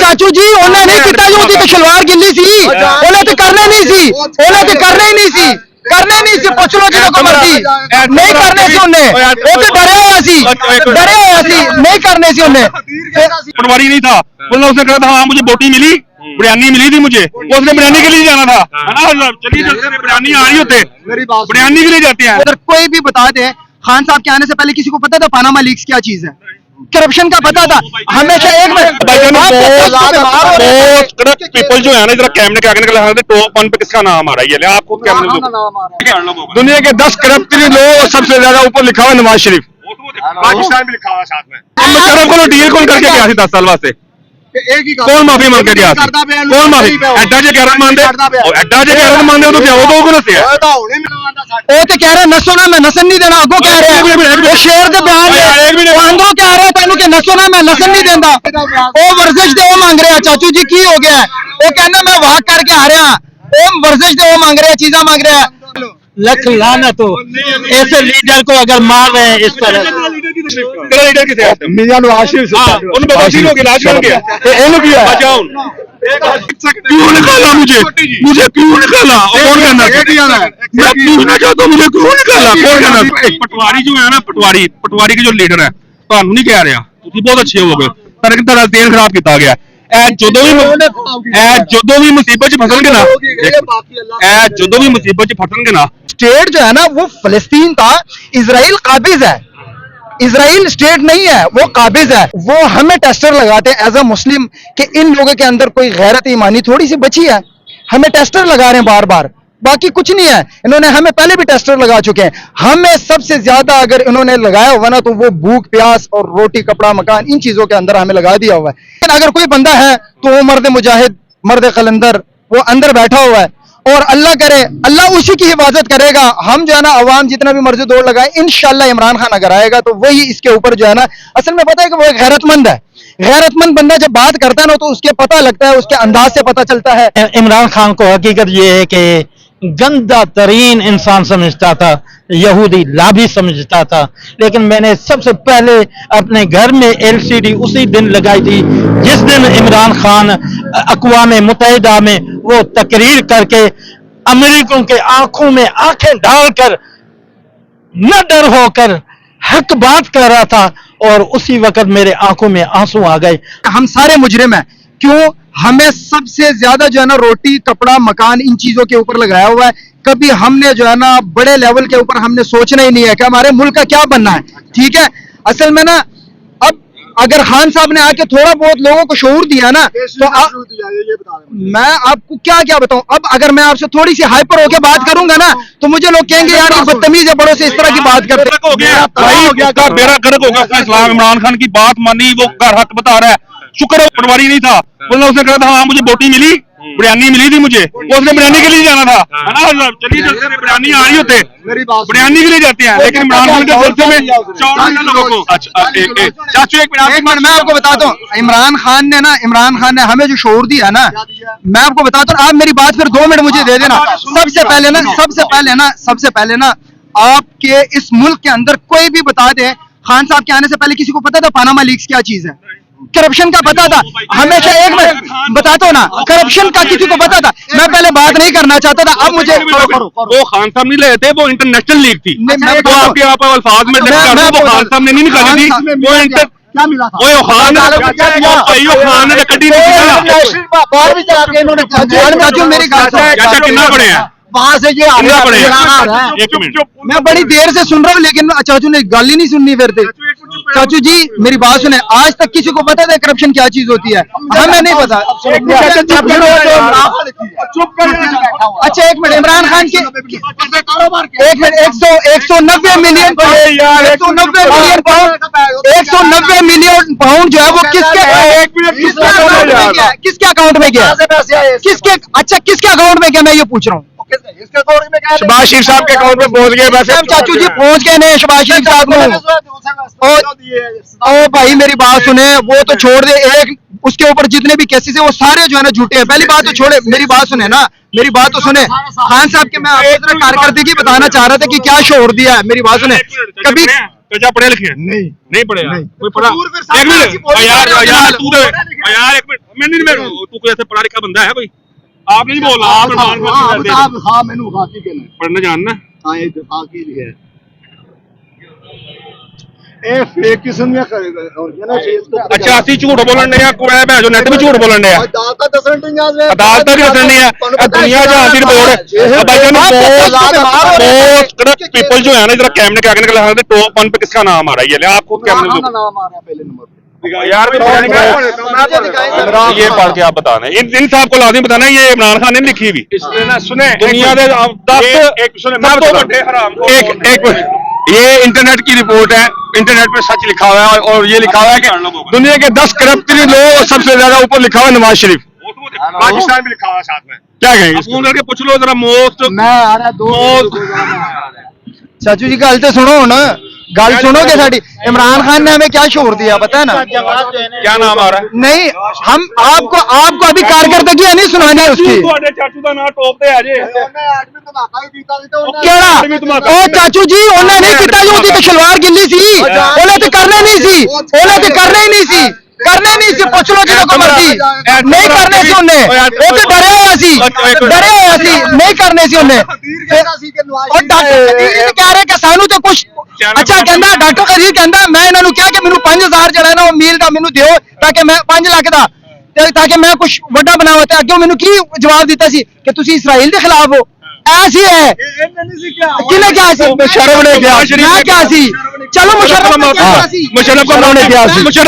चाचू जी उन्हें नहीं किया जो ਉਹਦੀ तलवार गिल्ली सी उन्हें तो करने नहीं सी उन्हें तो करने ही नहीं सी करने नहीं सी पूछ लो जिन्हों को मर्जी नहीं करने सी उन्हें वो तो डरे हुआ सी नहीं करने सी उन्हें पटवारी नहीं था बोलना उसने कहा था हाँ मुझे बोटी मिली बिरयानी मिली थी मुझे उसने बिरयानी के लिए जाना था है ना चलिए बिरयानी आ रही होते बिरयानी के लिए जाते हैं। अगर कोई भी बता दे खान साहब के आने से पहले किसी को पता था पानामा लीक्स क्या चीज है करप्शन का पता था हमेशा एक पीपल जो है ना जरा कैमरे के आगे निकल टॉप 1 पे किसका नाम आ रहा है आपको कैमरे दुनिया के 10 करप्ट लोग सबसे ज्यादा ऊपर लिखा हुआ नवाज शरीफ पाकिस्तान में लिखा हुआ साथ में को डील कौन करके गया 10 साल वास्ते कौन माफी मांग के गया कौन माफी एडा जे गैरत मानदे एडा जे गैरत मानदे तो जाओ दो को दसिया वो तो कह रहे नसो ना मैं नसन नहीं देना अगो कह रहे वो शेर दे बयान आंगो कह रहे तेन के नसो ना मैं नसन नहीं देंदा वो वर्जिश दे वो मांग रहे हैं चाचू जी की हो गया वो कहना मैं वाक करके आ रहा वो वर्जिश दे वो मांग रहे हैं चीजा मांग रहे हैं लख लानत हो ऐसे लीडर को अगर मार रहे हैं इस तरह मियां नवाज शरीफ क्यों निकाला मुझे क्यों निकाला कौन कहना मैं पूछना चाहता हूँ मुझे क्यों निकाला कौन कहना पटवारी जो है ना पटवारी के जो लीडर है ਤੁਹਾਨੂੰ नहीं कह रहा ਤੁਸੀਂ बहुत अच्छे हो गए तरह तेल खराब किया गया ਜਦੋਂ ਵੀ ਮੁਸੀਬਤ ਚ ਫਸਣਗੇ ਨਾ स्टेट जो है ना वो फलस्तीन था इजराइल काबिज है इजराइल स्टेट नहीं है वो काबिज है वो हमें टेस्टर लगाते हैं एज अ मुस्लिम कि इन लोगों के अंदर कोई गैरत ईमानी थोड़ी सी बची है हमें टेस्टर लगा रहे हैं बार बार बाकी कुछ नहीं है इन्होंने हमें पहले भी टेस्टर लगा चुके हैं हमें सबसे ज्यादा अगर इन्होंने लगाया हुआ ना तो वो भूख प्यास और रोटी कपड़ा मकान इन चीजों के अंदर हमें लगा दिया हुआ है लेकिन अगर कोई बंदा है तो वो मर्द मुजाहिद मर्द कलंदर वो अंदर बैठा हुआ है और अल्लाह करे अल्लाह उसी की हिफाजत करेगा हम जो है ना अवाम जितना भी मर्जी दौड़ लगाए इंशाल्लाह इमरान खान अगर आएगा तो वही इसके ऊपर जो है ना असल में पता है कि वो एक गैरतमंद है गैरतमंद बंदा जब बात करता है ना तो उसके पता लगता है उसके अंदाज से पता चलता है इमरान खान को हकीकत ये है कि गंदा तरीन इंसान समझता था यहूदी लाभी समझता था लेकिन मैंने सबसे पहले अपने घर में LCD उसी दिन लगाई थी जिस दिन इमरान खान अक़वाम मुत्तहिदा में वो तकरीर करके अमेरिकन के आंखों में आंखें डालकर न डर होकर हक बात कर रहा था और उसी वक्त मेरे आंखों में आंसू आ गए हम सारे मुजरिम हैं क्यों हमें सबसे ज्यादा जो है ना रोटी कपड़ा मकान इन चीजों के ऊपर लगाया हुआ है कभी हमने जो है ना बड़े लेवल के ऊपर हमने सोचना ही नहीं है कि हमारे मुल्क का क्या बनना है ठीक है असल में ना अब अगर खान साहब ने आके थोड़ा बहुत लोगों को शऊर दिया ना तो मैं आपको क्या क्या बताऊं अब अगर मैं आपसे थोड़ी सी हाइपर होके बात करूंगा ना तो मुझे लोग कहेंगे यार ये बदतमीज है बड़ों से इस तरह की बात करते बेड़ा गर्क होगा इस्लाम इमरान खान की बात मानी वो घर हक बता रहा है शुक्र है पटवारी नहीं था बोलना उसने कहा था हाँ मुझे बोटी मिली बिरयानी मिली थी मुझे उसने बिरयानी के लिए जाना था है ना चलिए बिरयानी आ रही होते बिरयानी के लिए जाते हैं लेकिन इमरान खान के जलसे में 14 लोगों को चाचू एक मिनट मैं आपको बताता हूँ इमरान खान ने हमें जो शऊर दिया ना मैं आपको बताता हूँ आप मेरी बात फिर 2 मिनट मुझे दे देना सबसे पहले ना आपके इस मुल्क के अंदर कोई भी बता दे खान साहब के आने से पहले किसी को पता था पानामा लीक्स क्या चीज है करप्शन का पता था हमेशा एक मिनट बताता हूँ ना करप्शन का किसी को पता था मैं पहले बात नहीं करना चाहता था अब मुझे वो खान साहब नहीं लेते वो इंटरनेशनल लीग थी तो आपके यहाँ पर अल्फाज में वो खान साहब ने नहीं निकाली थी वो खान ने कटी मेरी कितना बड़े हैं वहां से ये मैं बड़ी देर से सुन रहा हूँ लेकिन चाचू ने गाली नहीं सुननी फिर चाचू जी मेरी बात सुने आज तक किसी को पता था करप्शन क्या चीज होती है हमें नहीं पता अच्छा एक मिनट इमरान खान के 190 मिलियन पाउंड जो है वो किसके अकाउंट में गया किसके अकाउंट में गया मैं ये पूछ रहा हूँ शहबाज शरीफ साहब के अकाउंट में पहुंच गए वैसे चाचू जी पहुंच गए नहीं शहबाज शरीफ साहब को ओ भाई मेरी बात सुने वो तो छोड़ दे एक उसके ऊपर जितने भी केसेस है वो सारे जो है ना झूठे हैं पहली बात तो छोड़े मेरी बात सुने ना मेरी बात तो सुने खान साहब के मैं आपको कारकर्दगी बताना चाह रहा था कि क्या शोर दिया है मेरी बात सुने कभी क्या पढ़े लिखे नहीं पढ़े कोई पढ़ा एक मिनट नहीं तू कोई ऐसे पढ़ा लिखा बंदा है कोई? आप नहीं बोल रहा, आप इमरान खान की हाँ हाँ मैंने खाकी के ना पढ़ना जानना है? हाँ ये खाकी भी है ए फेक किस्म में करेगा ना फेसबुक अच्छा ਅਸੀਂ ਝੂਠ ਬੋਲਣ ਦੇ ਆ ਕੋਈ ਮੈਂ ਜੋ ਨੈਟ ਵੀ ਝੂਠ ਬੋਲਣ ਦੇ ਆ ਅਦਾਲਤਾਂ ਦੱਸਣ ਡੀਆਂ ਅਦਾਲਤਾਂ ਵੀ ਦੱਸਣ ਦੀਆਂ ਆ ਦੁਨੀਆ ਜਹਾਨ ਦੀ रिपोर्ट भाई बहुत पीपल जो है ना इधर कैमरे के आगे निकल रहा है टॉप 1 पे किसका नाम आ रहा है ये आप खुद कैमरे में नाम आ रहा पहले नंबर पे यार ये पढ़ के आप बताना इन साहब को लाजिम बताना ये इमरान खान ने लिखी हुई इसलिए ना सुने दुनिया के 10 एक ये इंटरनेट की रिपोर्ट है इंटरनेट पे सच लिखा हुआ है और ये लिखा हुआ है कि दुनिया के 10 करप्टेड लोग सबसे ज्यादा ऊपर लिखा हुआ है नवाज शरीफ पाकिस्तान भी लिखा हुआ है साथ में क्या कहेंगे फोन करके पूछ लो जरा मोस्ट मैं आ रहा दो चाचू जी गल तो सुनो ना गल सुनोगे साड़ी इमरान खान ने हमें क्या शोर दिया पता है ना क्या नाम आ रहा है नहीं हम आपको अभी कारकर्दगी नहीं सुनानी है उसकी चाचू का नाम टॉप पे आ जे केड़ा ओ चाचू जी उन्हें नहीं पीता जो ਉਹਦੀ ਤਲਵਾਰ ਗਿੱਲੀ ਸੀ ਉਹਨੇ ਤੇ ਕਰਨਾ ਨਹੀਂ ਸੀ ਉਹਨੇ ਤੇ ਕਰਨਾ ਹੀ ਨਹੀਂ ਸੀ करने नहीं सी पूछ लो जिन्हों को मर्जी नहीं करने सी उन्हें वो तो डरे हुआ सी नहीं करने सी उन्हें और डॉक्टर कह रहे कि सानू तो कुछ अच्छा कहंदा डॉक्टर कदीर कहंदा मैं इन्हां नूं कहा कि मैनू 5000 जड़ा है ना मील दा मैनू दिओ ताकि मैं 5 लाख दा ताकि मैं कुछ वड्डा बनावा ते अगे मैनू की जवाब दिता सी कि तुसी इसराइल दे खिलाफ हो ऐसी है किने क्या सी मुशर्रफ ने क्या मैं क्या सी चलो मुशर्रफ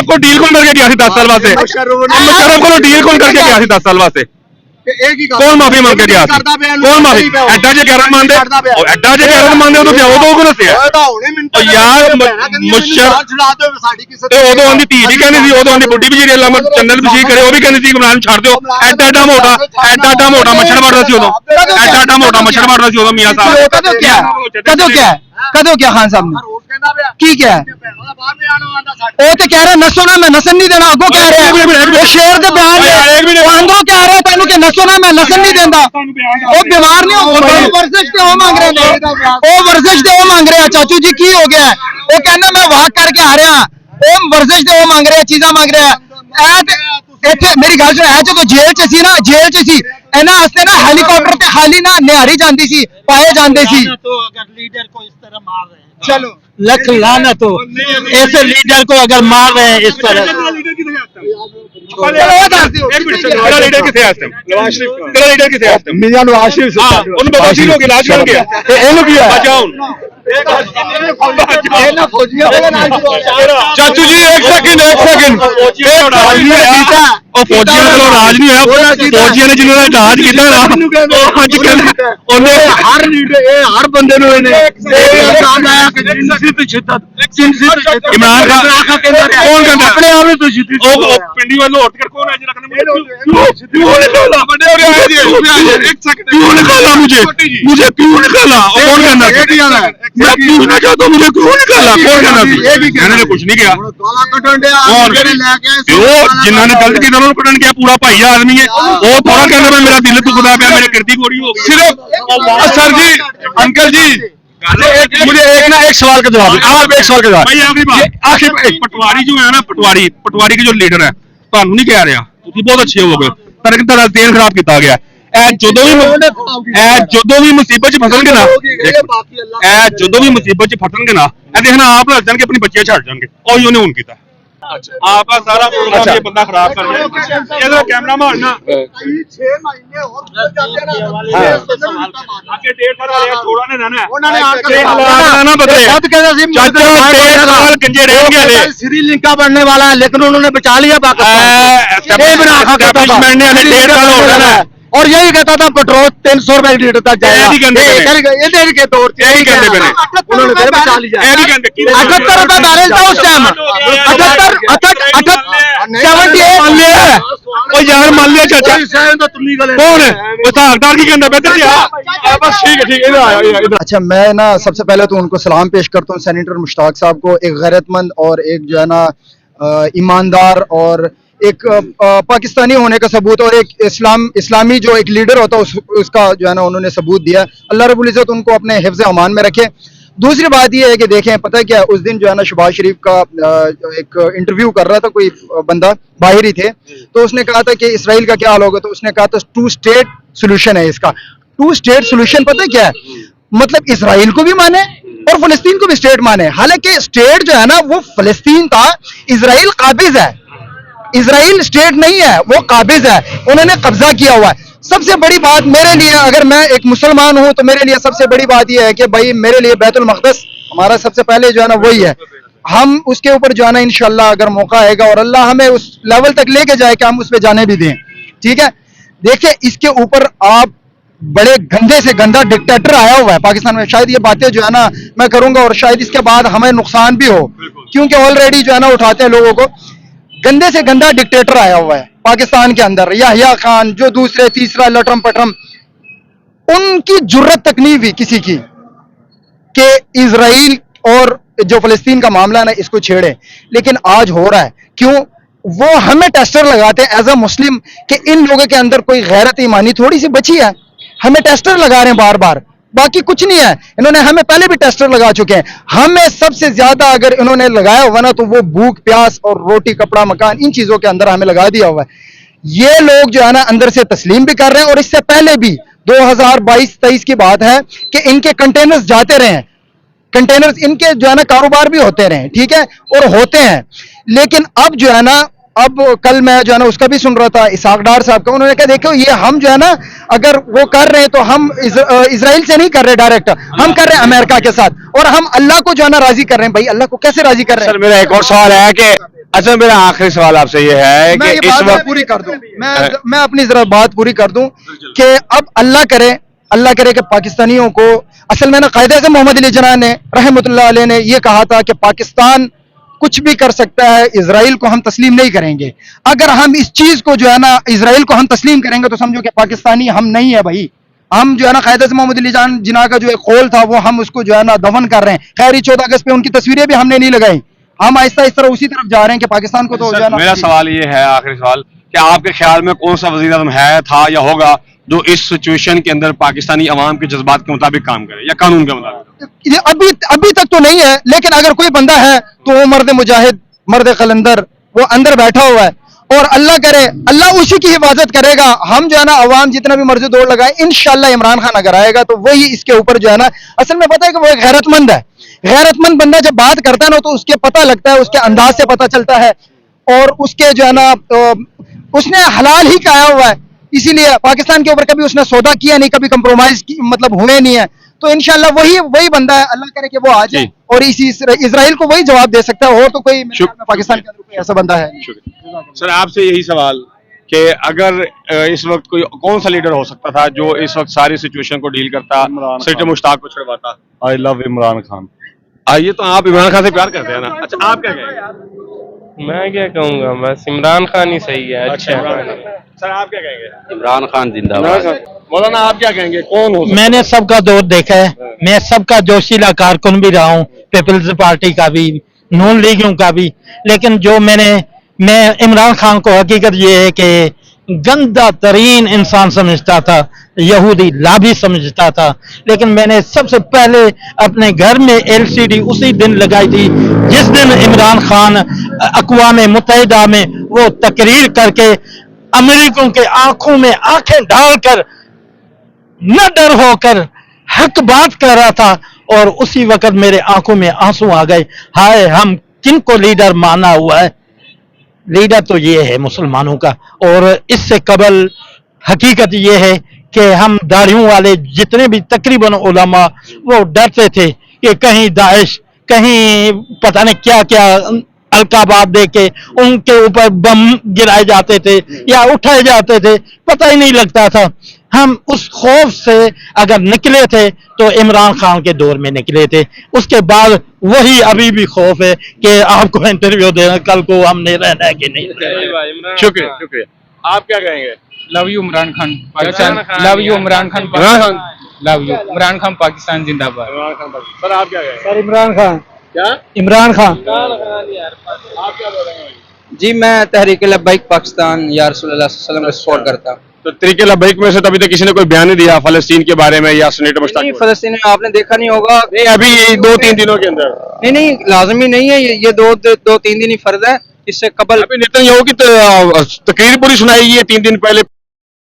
को डील कौन करके गया 10 साल वास्ते मुशर्रफ को डील कौन करके गया 10 साल वास्ते कौन माफी मांग के गया कौन माफी एडा जे गैरत मानदे एडा जे गैरत मानदे उदों प्यो तो कोन दस्सिया यार मुशर्रफ उदों आंदी धी भी कहनी सी उदों आंदी बुड्ढी भी जेरी अल्लाह जन्नत नसीब करे वो भी कहनी सी इमरान छाड़ दो एडा एडा मोटा मच्छर मारदा सी उदों एडा मोटा मच्छर मारदा सी उदों मियां साहब कदों क्या खान साहब ने की क्या वो तो कह रहे नसो ना मैं नसन नहीं देना अगो कह रहे वो शेर के बयान आंगो कह रहे तेन कि नसो ना मैं नसन नहीं देता वो बीमार नहीं हो वर्जिश ते वो मांग रहे वो वर्जिश ते वो मांग रहे हैं चाचू जी की हो गया वो कहना मैं वाक करके आ रहा वो वर्जिश ते वो मांग रहे हैं चीजा मांग रहे हैं ਇੱਥੇ ਮੇਰੀ ਗੱਲ ਸੁਣ ਜਦੋਂ ਜੇਲ੍ਹ 'ਚ ਸੀ ਨਾ ਜੇਲ੍ਹ 'ਚ ਸੀ ਇਹਨਾਂ ਵਾਸਤੇ ਨਾ ਹੈਲੀਕਾਪਟਰ ਤੇ ਖਾਲੀ ਨਾ ਨਿਹਾਰੀ ਜਾਂਦੀ ਸੀ ਪਾਏ ਜਾਂਦੇ ਸੀ अगर लीडर को इस तरह मार रहे हैं चलो लख लानत हो ऐसे लीडर को अगर मार रहे हैं इस तरह लीडर किथे है इस टाइम नवाज शरीफ तेरा लीडर किथे है इस टाइम मियां नवाज शरीफ हां उन बवासीर हो गया इलाज कर गया ਇਹਨੂੰ ਕੀ ਹੈ बचाओ ਇਹਨਾਂ ਫੌਜੀਆਂ ਦੇ ਨਾਲ चाचू जी एक सेकंड ਉਹ ਫੌਜੀਆਂ ਦਾ ਰਾਜ ਨਹੀਂ ਹੋਇਆ ਫੌਜੀਆਂ ਨੇ ਜਿਹਨਾਂ ਦਾ ਰਾਜ ਕੀਤਾ ਨਾ ਉਹ ਅੱਜ ਕਹਿੰਦੇ ਉਹਨੇ ਹਰ ਲੀਡਰ ਇਹ ਹਰ ਬੰਦੇ ਨੂੰ ਇਹਨੇ ਇਲਜ਼ਾਮ ਲਾਇਆ ਕਿ ਜਿੰਸੀ ਤੇ ਸ਼ਿੱਦਤ ਇਮਰਾਨ ਖਾਨ ਕੌਣ ਕਹਿੰਦਾ ਆਪਣੇ ਆਪ ਨੂੰ ਤੁਸੀਂ ਉਹ ਪਿੰਡੀ ਵੱਲੋਂ ਉੱਠ ਕੇ ਕੌਣ ਹੈ ਜਿਹੜਾ ਕਹਿੰਦਾ क्यों निकाला बड़े हो गया एक सेकंड क्यों निकाला मुझे क्यों निकाला और कौन कहना मैं पूछना चाहता हूं मुझे क्यों निकाला कौन कहना कहने ने कुछ नहीं किया ਗਾਲਾਂ ਕੱਢਣ ਦੇ ਆ ਜਿਹੜੇ ਲੈ ਕੇ ਆਏ ਉਹ ਜਿਨ੍ਹਾਂ ਨੇ ਗਲਤ ਕੀਤਾ ਉਹਨਾਂ ਨੂੰ ਕੱਢਣ ਗਿਆ ਪੂਰਾ ਭਾਈ ਆਦਮੀ ਹੈ ਉਹ ਥੋੜਾ ਕਹਿੰਦਾ ਮੈਂ ਮੇਰਾ ਦਿਲ ਦੁਖਦਾ ਪਿਆ ਮੇਰੇ ਕਿਰਤੀ ਗੋਰੀ हो गई सिर्फ सर जी अंकल जी मुझे एक सवाल का जवाब आप एक सवाल का जवाब भाई आखिरी बात आखिर पटवारी जो है ना पटवारी के जो लीडर है ਤੁਹਾਨੂੰ ਨਹੀਂ ਕਹਿ ਰਿਹਾ ਤੁਸੀਂ ਬਹੁਤ ਅੱਛੇ ਹੋਗੇ ਪਰ ਤੁਹਾਡਾ ਤੇਲ ਖਰਾਬ ਕੀਤਾ ਗਿਆ ਜਦੋਂ ਵੀ ਮੁਸੀਬਤ ਚ ਫਸਣਗੇ ਨਾ ਜਦੋਂ ਵੀ ਮੁਸੀਬਤ ਚ ਫਸਣਗੇ ਨਾ ਇਹ ਦੇਖਣਾ ਆਪ ਲੱਗ ਜਾਣਗੇ ਆਪਣੀ ਬੱਚੀਆਂ ਛੱਡ ਜਾਣਗੇ ਉਹੀ ਉਹਨੇ ਹੁਣ ਕੀਤਾ आपका सारा प्रोग्राम ये बंदा खराब कर दिया ये तो कैमरा मारना 6 महीने और आगे 1.5 साल वाले थोड़ा ने रहना है ਉਹਨਾਂ ਨੇ ਆਣ ਕੇ ना बदले खुद कहते थे चाचा 1.5 साल कंजे रहेंगे ले श्रीलंका बनने वाला है लेकिन उन्होंने बचा लिया पाकिस्तान ये बना एस्टैब्लिशमेंट ने 1.5 साल हो गया है और यही कहता था पेट्रोल 300 रुपए लीटर तक जाएगा ये के दौर यही कहते थे उन्होंने फिर बचा लिया 78 रुपए बैरल था उस टाइम 78 यार मान लिया चाचा कौन है वो साहबदार की कहता बेहतर बस ठीक है अच्छा मैं ना सबसे पहले तो उनको सलाम पेश करता हूँ सेनेटर मुश्ताक साहब को एक गैरतमंद और एक जो है ना ईमानदार और एक पाकिस्तानी होने का सबूत और एक इस्लामी जो एक लीडर होता है उसका जो है ना उन्होंने सबूत दिया। अल्लाह रब्बुल इज़्ज़त उनको अपने हिफ्ज़ अमान में रखे। दूसरी बात ये है कि देखें, पता है क्या, उस दिन जो है ना शहबाज शरीफ का एक इंटरव्यू कर रहा था कोई बंदा, बाहरी थे, तो उसने कहा था कि इसराइल का क्या हाल होगा, तो उसने कहा था 2 स्टेट सोल्यूशन है इसका। 2 स्टेट सोल्यूशन पता है क्या है, मतलब इसराइल को भी माने और फलस्तीन को भी स्टेट माने। हालांकि स्टेट जो है ना वो फलस्तीन था, इसराइल काबिज है, इसराइल स्टेट नहीं है, वो काबिज है, उन्होंने कब्जा किया हुआ है। सबसे बड़ी बात मेरे लिए, अगर मैं एक मुसलमान हूं तो मेरे लिए सबसे बड़ी बात यह है कि भाई मेरे लिए बैतुल मक़दस हमारा सबसे पहले जो है ना वही है। हम उसके ऊपर जो है ना इंशाल्लाह अगर मौका आएगा और अल्लाह हमें उस लेवल तक लेके जाए कि हम उस पर जाने भी दें, ठीक है। देखिए, इसके ऊपर आप बड़े गंदे से गंदा डिक्टेटर आया हुआ है पाकिस्तान में। शायद ये बातें जो है ना मैं करूंगा और शायद इसके बाद हमें नुकसान भी हो, क्योंकि ऑलरेडी जो है ना उठाते हैं लोगों को। गंदे से गंदा डिक्टेटर आया हुआ है पाकिस्तान के अंदर, याहिया खान जो दूसरे तीसरा लटरम पटरम, उनकी जुर्रत तक नहीं हुई किसी की कि इजराइल और जो फलस्तीन का मामला है ना इसको छेड़े। लेकिन आज हो रहा है, क्यों? वो हमें टेस्टर लगाते हैं एज अ मुस्लिम कि इन लोगों के अंदर कोई गैरत ईमानी थोड़ी सी बची है, हमें टेस्टर लगा रहे हैं बार बार, बाकी कुछ नहीं है। इन्होंने हमें पहले भी टेस्टर लगा चुके हैं। हमें सबसे ज्यादा अगर इन्होंने लगाया हुआ ना तो वो भूख प्यास और रोटी कपड़ा मकान, इन चीजों के अंदर हमें लगा दिया हुआ है। ये लोग जो है ना अंदर से तस्लीम भी कर रहे हैं, और इससे पहले भी 2022-23 की बात है कि इनके कंटेनर्स जाते रहे, कंटेनर्स इनके जो है ना कारोबार भी होते रहे, ठीक है, और होते हैं। लेकिन अब जो है ना, अब कल मैं जो है ना उसका भी सुन रहा था, इसहाक डार साहब का, उन्होंने कहा देखो ये हम जो है ना अगर वो कर रहे हैं तो हम इजराइल से नहीं कर रहे डायरेक्ट, हम कर रहे हैं अमेरिका के साथ, और हम अल्लाह को जो है ना राजी कर रहे हैं। भाई अल्लाह को कैसे राजी कर रहे हैं? सर मेरा एक और सवाल है कि, अच्छा मेरा आखिरी सवाल आपसे ये है मैं कि ये इस बात वक्त पूरी कर दूं, मैं अपनी जरा बात पूरी कर दूं कि अब अल्लाह करे कि पाकिस्तानियों को, असल में ना कायदे-ए-आज़म मोहम्मद अली जिन्ना ने रहमतुल्लाह अलैह ने ये कहा था कि पाकिस्तान कुछ भी कर सकता है, इजराइल को हम तस्लीम नहीं करेंगे। अगर हम इस चीज को जो है ना इजराइल को हम तस्लीम करेंगे तो समझो कि पाकिस्तानी हम नहीं है भाई। हम जो है ना कायदे-ए-आज़म मोहम्मद अली जिन्ना का जो एक कौल था वो हम उसको जो है ना दफन कर रहे हैं। खैर 14 अगस्त पे उनकी तस्वीरें भी हमने नहीं लगाई, हम आहिस्ता इस तरह उसी तरफ जा रहे हैं कि पाकिस्तान को तो जो है ना। मेरा सवाल ये है, आखिरी सवाल, कि आपके ख्याल में कौन सा वज़ीर आज़म है, था या होगा जो इस सिचुएशन के अंदर पाकिस्तानी अवाम के जज्बात के मुताबिक काम करे या कानून के मुताबिक? ये अभी तक तो नहीं है, लेकिन अगर कोई बंदा है तो वो मर्द मुजाहिद, मर्द कलंदर, वो अंदर बैठा हुआ है, और अल्लाह करे, अल्लाह उसी की हिफाजत करेगा। हम जो है ना अवाम जितना भी मर्जी दौड़ लगाए, इंशाल्लाह इमरान खान अगर आएगा तो वही इसके ऊपर जो है ना, असल में पता है कि वो एक गैरतमंद है। गैरतमंद बंदा जब बात करता है ना तो उसके पता लगता है, उसके अंदाज से पता चलता है, और उसके जो है ना उसने हलाल ही खाया हुआ है, इसीलिए पाकिस्तान के ऊपर कभी उसने सौदा किया नहीं, कभी कंप्रोमाइज मतलब हुए नहीं है। तो इंशाल्लाह वही बंदा है, अल्लाह करे कि वो आ जाए और इसी इजराइल को वही जवाब दे सकता है, और तो कोई मेरे ख्याल में पाकिस्तान के अंदर कोई ऐसा बंदा है। सर आपसे यही सवाल कि अगर इस वक्त कोई कौन सा लीडर हो सकता था जो इस वक्त सारी सिचुएशन को डील करता, सेक्रेटरी मुश्ताक को छुड़वाता? I love Imran Khan. आइए, तो आप इमरान खान से प्यार करते हैं ना? अच्छा, आप क्या कहेंगे? मैं क्या कहूँगा, बस इमरान खान ही सही है। अच्छा सर आप क्या कहेंगे? इमरान खान जिंदाबाद। मौलाना आप क्या कहेंगे, कौन हो? मैंने सबका दौर देखा है, मैं सबका जोशीला कारकुन भी रहा हूँ, पीपल्स पार्टी का भी, नून लीगों का भी। लेकिन जो मैं इमरान खान को हकीकत ये है कि गंदा तरीन इंसान समझता था, यहूदी लाभी समझता था। लेकिन मैंने सबसे पहले अपने घर में LCD उसी दिन लगाई थी जिस दिन इमरान खान अक़वाम मुत्तहिदा में वो तकरीर करके अमेरिकन के आंखों में आंखें डालकर न डर होकर हक बात कर रहा था, और उसी वक्त मेरे आंखों में आंसू आ गए। हाय, हम किन को लीडर माना हुआ है? लीडर तो ये है मुसलमानों का। और इससे कबल हकीकत ये है कि हम दाढ़ियों वाले जितने भी तकरीबन उलमा वो डरते थे कि कहीं दाइश, कहीं पता नहीं क्या क्या अलकाबात दे के उनके ऊपर बम गिराए जाते थे या उठाए जाते थे, पता ही नहीं लगता था। हम उस खौफ से अगर निकले थे तो इमरान खान के दौर में निकले थे। उसके बाद वही अभी भी खौफ है कि आपको इंटरव्यू देना, कल को हमने रहना है कि नहीं। शुक्रिया। आप क्या कहेंगे? Love you Imran Khan Pakistan, love you Imran Khan, love you Imran Khan Pakistan जिंदाबाद। सर आप क्या कहेंगे? सर इमरान खान। क्या? इमरान खान। आप क्या बोल रहे हैं? जी मैं तहरीक लब्बैक पाकिस्तान या रसूलुल्लाह सल्लल्लाहु अलैहि वसल्लम को सपोर्ट करता हूँ। तो तरीके लबैक में से तभी तक किसी ने कोई बयान नहीं दिया फलस्तीन के बारे में या सेनेटर मुश्ताक नहीं के बारे फलस्तीन में आपने देखा नहीं होगा। में? नहीं अभी 2-3 दिनों के अंदर नहीं नहीं लाजमी नहीं है, ये दो तीन दिन ही फर्ज है। इससे कबल अभी नेतन्याहू की तकरीर पूरी सुनाई है 3 दिन पहले